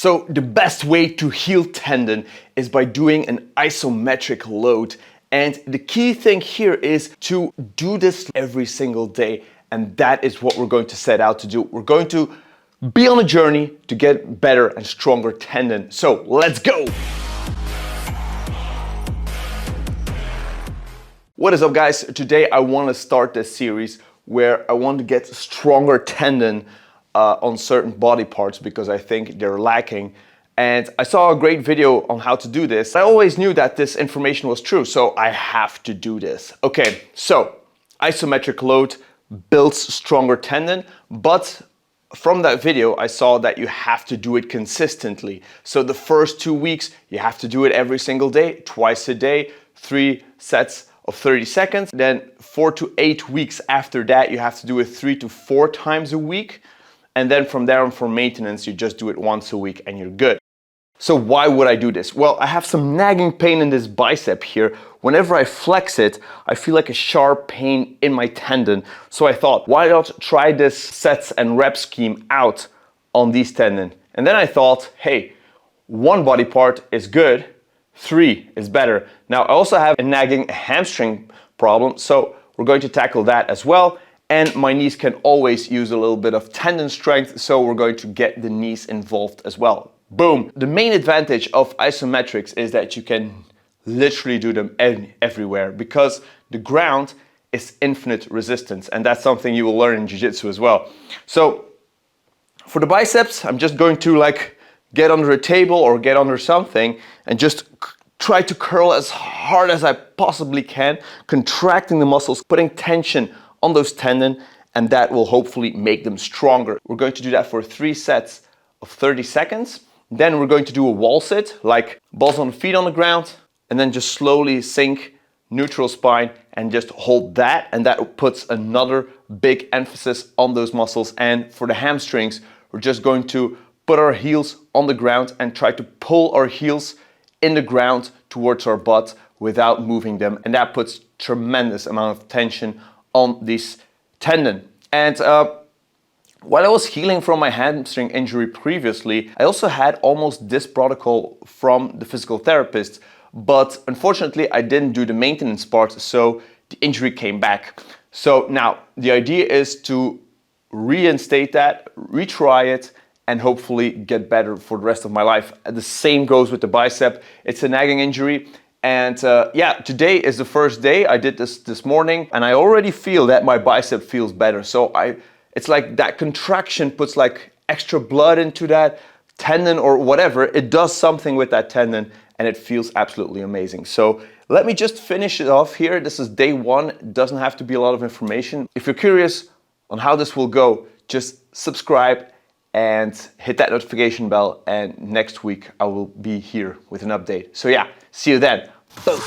So the best way to heal tendon is by doing an isometric load. And the key thing here is to do this every single day. And that is what we're going to set out to do. We're going to be on a journey to get better and stronger tendon. So let's go. What is up, guys? Today I want to start this series where I want to get stronger tendon on certain body parts because I think they're lacking. And I saw a great video on how to do this. I always knew that this information was true, so I have to do this. Okay, so isometric load builds stronger tendon, but from that video, I saw that you have to do it consistently. So the first 2 weeks, you have to do it every single day, twice a day, 3 sets of 30 seconds. Then 4 to 8 weeks after that, you have to do it 3 to 4 times a week. And then from there on for maintenance, you just do it once a week and you're good. So why would I do this? Well, I have some nagging pain in this bicep here. Whenever I flex it, I feel like a sharp pain in my tendon. So I thought, why not try this sets and rep scheme out on these tendon? And then I thought, hey, 1 body part is good, 3 is better. Now I also have a nagging hamstring problem, so we're going to tackle that as well. And my knees can always use a little bit of tendon strength, so we're going to get the knees involved as well. Boom! The main advantage of isometrics is that you can literally do them everywhere because the ground is infinite resistance, and that's something you will learn in jiu-jitsu as well. So for the biceps, I'm just going to get under a table or get under something and just try to curl as hard as I possibly can, contracting the muscles, putting tension on those tendon, and that will hopefully make them stronger. We're going to do that for 3 sets of 30 seconds. Then we're going to do a wall sit, like balls on the feet on the ground, and then just slowly sink neutral spine and just hold that. And that puts another big emphasis on those muscles. And for the hamstrings, we're just going to put our heels on the ground and try to pull our heels in the ground towards our butt without moving them. And that puts tremendous amount of tension on this tendon. And while I was healing from my hamstring injury previously, I also had almost this protocol from the physical therapist, but unfortunately I didn't do the maintenance part, so the injury came back. So now the idea is to reinstate that, retry it, and hopefully get better for the rest of my life. The same goes with the bicep. It's a nagging injury. And yeah, today is the first day. I did this morning and I already feel that my bicep feels better. So it's like that contraction puts like extra blood into that tendon or whatever. It does something with that tendon and it feels absolutely amazing. So let me just finish it off here. This is day 1. It doesn't have to be a lot of information. If you're curious on how this will go, just subscribe and hit that notification bell. And next week I will be here with an update. So yeah, see you then. Boom.